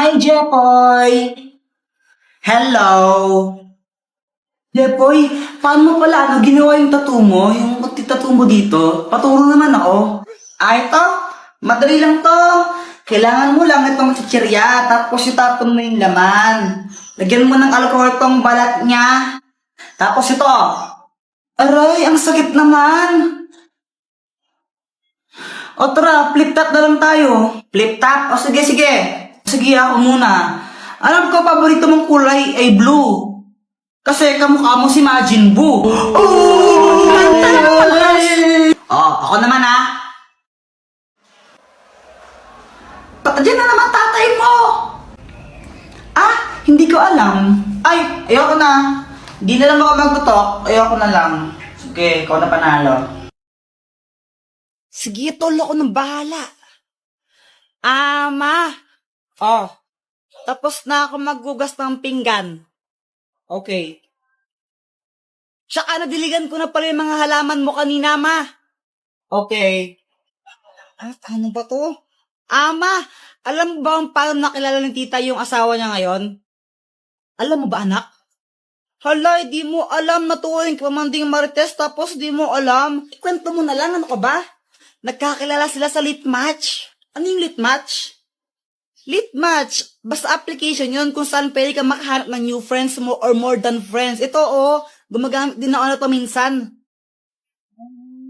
Hi, Jepoy! Hello! Jepoy, paano mo pala ginawa yung tattoo mo? Yung tattoo mo dito? Paturo naman ako. Ito, madali lang to. Kailangan mo lang itong chichirya, tapos itapon mo yung laman. Lagyan mo ng alcohol tong balat niya. Tapos ito. Aray, ang sakit naman. O tara, flip top na lang tayo. Flip top? O sige, sige. Sige, ako muna. Alam ko, paborito mong kulay ay blue. Kasi kamukha mo si Majin Buu. Oh! Ako naman ha. Diyan na naman tatay mo. Hindi ko alam. Ay, ayoko na. Hindi na lang ako magtutok. Ayoko na lang. Sige, ikaw na panalo. Sige, tol, ako ng bahala. Ma. Tapos na ako maghugas ng pinggan. Okay. Tsaka nadiligan ko na pala yung mga halaman mo kanina, ma. Okay. Ano ba to? Ma, alam mo ba kung paano nakilala ng tita yung asawa niya ngayon? Alam mo ba, anak? Hala, di mo alam na tuwing pamanding marites tapos di mo alam. Kwento mo na lang, ano ka ba? Nagkakilala sila sa lit match. Ano yung lit match? Lit match, basta application yun kung saan pwede ka makahanap ng new friends mo or more than friends. Ito gumagamit din ako na to minsan.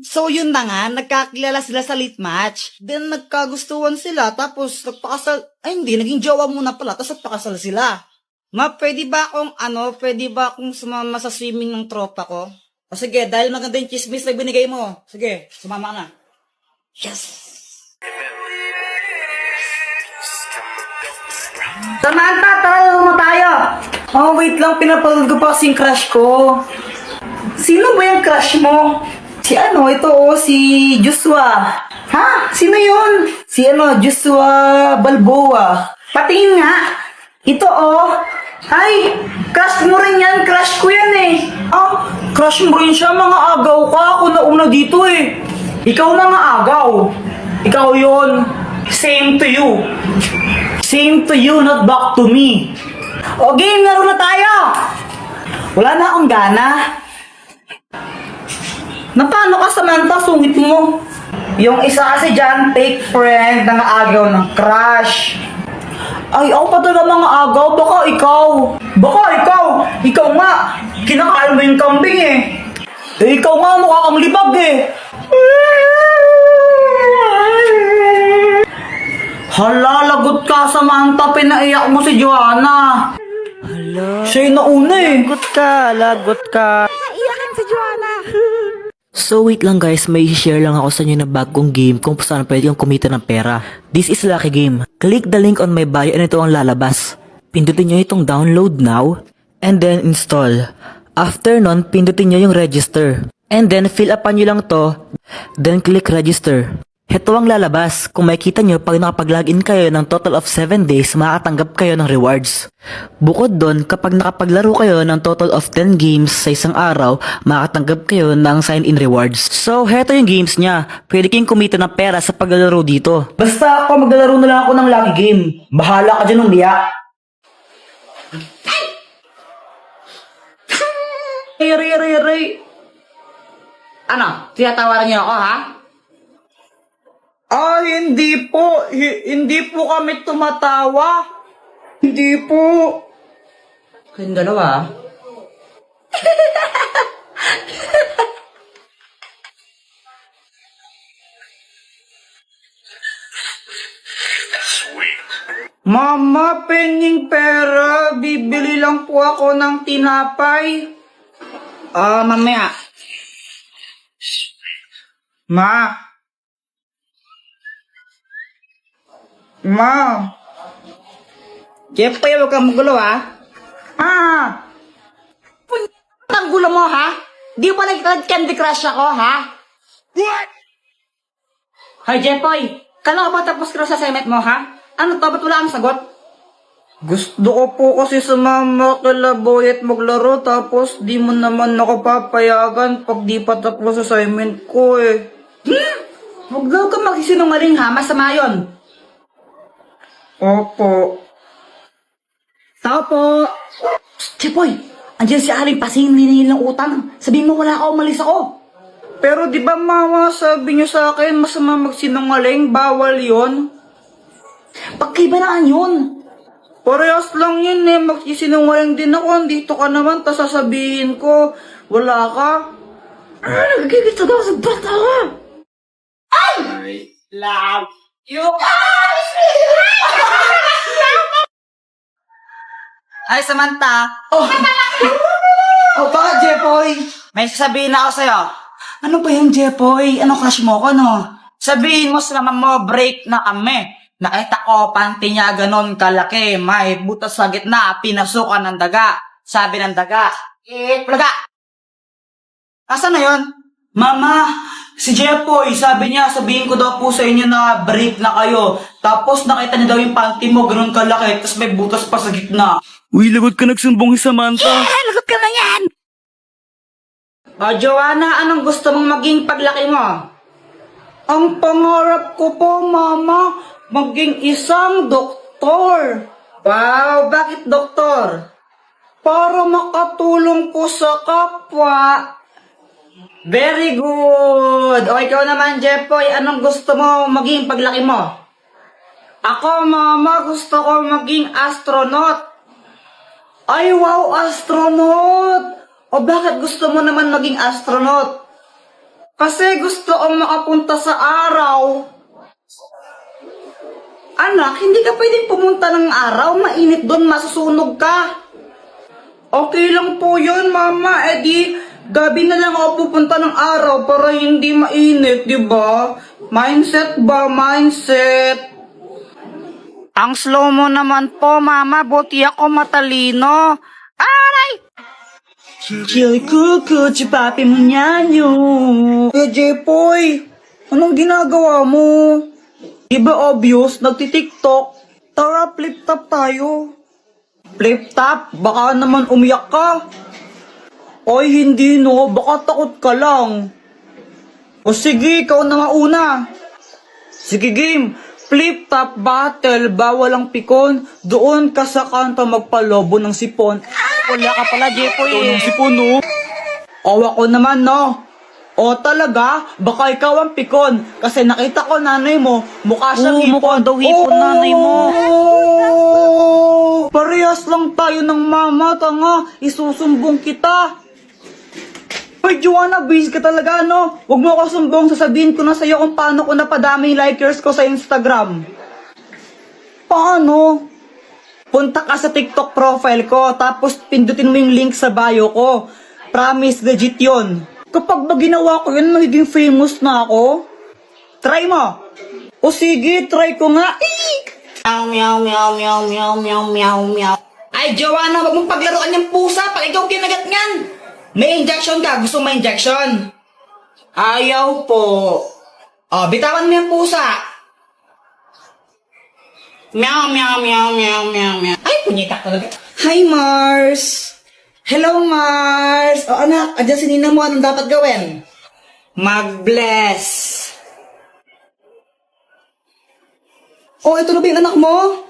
So yun na nga, nagkakilala sila sa lit match. Then nagkagustuhan sila, tapos nagpakasal, hindi, naging jowa muna pala, tapos nagpakasal sila. Ma, pwede ba akong sumama sa swimming ng tropa ko? O sige, dahil maganda yung chismis na binigay mo, sige, sumama ka na. Yes! Samantha, tara mo tayo. Wait lang, pinapanood ko pa kasing crush ko. Sino ba yung crush mo? Si Joshua. Ha? Sino yun? Joshua Balboa. Patingin nga. Ito Ay, crush mo rin yan. Crush ko yan eh. Crush mo rin siya. Mga agaw ka. Ako na una dito eh. Ikaw mga agaw. Ikaw yun. Same to you. Same to you, not back to me. O game, laro na tayo. Wala na akong gana. Na paano ka, Samantha? Sungit mo. Yung isa kasi dyan, fake friend, nangaagaw ng crush. Ay, ako pa talaga mga agaw. Baka ikaw. Ikaw nga. Kinakain mo yung kambing eh. Ikaw nga, mukha kang libag eh. Hala, lagot ka, Samantha. Pinaiyak mo si Joanna. Hala. Siya yung nauna eh. Lagot ka. Iyakin si Joanna. So wait lang guys, may share lang ako sa inyo na bagong game kung saan pwede kang kumita ng pera. This is Lucky Game. Click the link on my bio and ito ang lalabas. Pindutin nyo itong download now and then install. After nun, pindutin nyo yung register. And then fill upan nyo lang to, then click register. Ito ang lalabas. Kung makikita nyo, pag nakapag-login kayo ng total of 7 days, makakatanggap kayo ng rewards. Bukod doon, kapag nakapaglaro kayo ng total of 10 games sa isang araw, makakatanggap kayo ng sign-in rewards. So, heto yung games niya. Pwede kayong kumita ng pera sa paglalaro dito. Basta ako, maglalaro na lang ako ng Lucky Game. Bahala ka dyan umiyak. Ray. Ano? Tinatawaran niyo ako, ha? Hindi po. Hindi po kami tumatawa. Hindi po. Kayong dalawa, Mama, penging pera. Bibili lang po ako ng tinapay. Mamaya. Ma. Jepoy, huwag kang magulo, ha? Ang gulo mo, ha? Di ba nag-Candy Crush ako, ha? What? Hi, Jepoy. Kailan ka ba tapos ka sa assignment mo, ha? Ano to? Ba't wala kang sagot? Gusto ko po kasi sumama kila Boy at maglaro tapos di mo naman ako papayagan pag di pa tapos assignment ko eh. Huwag daw ka magsisinungaling ha, masama yun. Opo. Opo. Jepoy, andyan si Aling Pasing hinihil ng utang. Sabihin mo wala ka, umalis ako. Pero di ba mama, sabi niyo sa akin, masama magsinungaling, bawal yon. Pagkaibanaan yun. Parehas lang yun eh, magsisinungaling din ako, andito ka naman, tas sasabihin ko, wala ka. Nagigit sa sa bata ka. Love you. Ay, Samantha. Oh, bakit, Jepoy? May sasabihin ako sa'yo. Ano ba yung Jepoy? Ano crush mo ko, no? Sabihin mo sa mama mo, break na kami. Nakita ko, panty niya ganon kalaki. May butas sa gitna, pinasukan ng daga. Sabi ng daga, plaga. Asa na yon? Mama, si Jepoy, sabi niya, sabihin ko daw po sa inyo na break na kayo. Tapos nakita niya daw yung panty mo, ganun kalaki, tapos may butas pa sa gitna. Uy, lagot ka nagsumbong si Samantha. Lagot ka na yan! Joanna, anong gusto mong maging paglaki mo? Ang pangarap ko po, Mama, maging isang doktor. Wow, bakit doktor? Para makatulong po sa kapwa. Very good. O ikaw naman, Jepoy, anong gusto mo maging paglaki mo? Ako, Mama, gusto ko maging astronaut. Ay, wow, astronaut! O bakit gusto mo naman maging astronaut? Kasi gusto kong makapunta sa araw. Anak, hindi ka pwedeng pumunta ng araw. Mainit doon, masusunog ka. Okay lang po yun, Mama. Eh di, gabi na lang ako pupunta ng araw para hindi mainit, di ba? Mindset ba? Mindset. Ang slow mo naman po, Mama. Buti ako matalino. Aray! Chili kuku, chupapi mo nyanyo. Jepoy, anong ginagawa mo? Di ba obvious, nagtitiktok? Tara, flip top tayo. Flip top? Baka naman umiyak ka. Ay, hindi no, baka takot ka lang. O sige, ikaw na mauna. Sige game, flip top battle, bawal ang pikon. Doon ka sa kanto magpalobo ng sipon. Wala ka pala, Jepoy. Ng sipon, no? O ako naman, no? O talaga, baka ikaw ang pikon. Kasi nakita ko nanay mo, mukha siyang hipon. mukha daw hipon, nanay mo. Parehas lang tayo ng mama, tanga. Isusumbong kita. Hoy, Joanna, busy ka talaga, no? Huwag mo ako sumbong, sasabihin ko na sa'yo kung paano ko napadami yung likers ko sa Instagram. Paano? Punta ka sa TikTok profile ko, tapos pindutin mo yung link sa bio ko. Promise, legit yun. Kapag ba ginawa ko yun, magiging famous na ako? Try mo. O sige, try ko nga. Meow, meow, meow, meow, meow, meow, meow. Ay, Joanna, wag mong paglaruan yung pusa pag ikaw kinagat niyan. May injection ka. Gusto mo injection? Ayaw po. O, bitawan mo yung pusa. Meow, meow, meow, meow, meow, meow. Ay, punyita ka talaga. Hi, Mars. Hello, Mars. O anak, adyan si Nina mo. Anong dapat gawin? Mag-bless. O, ito na ba yung anak mo?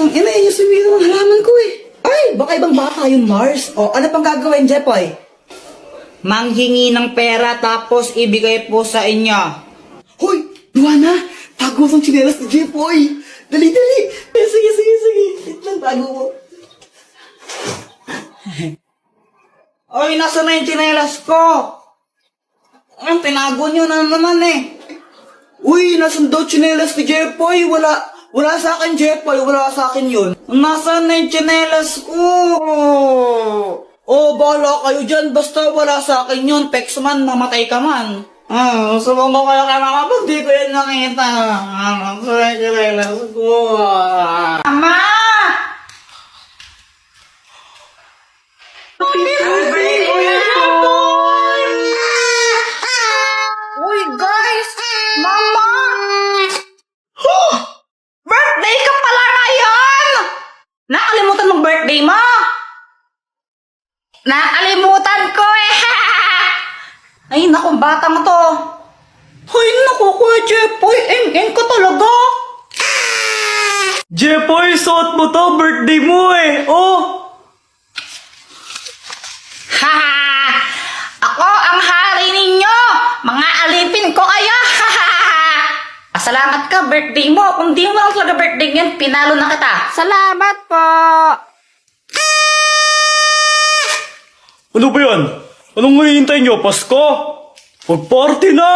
Ang ina, yun yung sabihin ng halaman ko eh. Ay, baka ibang bata yung Mars. O, ano pang gagawin, Jepoy? Manghingi ng pera tapos ibigay po sa inyo. Hoy, Luana, tago sa chinelas ni Jepoy. Dali, dali. Sige. Wait lang, tago mo. Oy, nasa na yung tsinelas ko? Ang tinago nyo na naman eh. Uy, nasan daw chinelas ni Jepoy? Wala sa akin, Jepoy. Wala sa akin yun. Nasaan na yung tsinelas ko? Oh, bahala kayo dyan. Basta wala sa akin yun. Pex man, mamatay ka man. Subong ko kayo kay mama pag di ko yan nakita. Nasaan yung tsinelas ko? Mama! Uy, guys! Mama! Birthday ka pala ngayon! Nakalimutan mong birthday mo? Nakalimutan ko eh! Ay, naku, bata mo to. Ay, naku, Kuya Jepoy. Eng ka talaga. Jepoy, suot mo to, birthday mo eh. Oh! Haha! Ako ang hari ninyo! Mga alipin ko kayo! Pasalamat ka, birthday mo. Kung di mo lang talaga birthday yan, pinalo na kita. Salamat po! Ano ba yan? Anong hihintay nyo? Pasko? Mag-party na!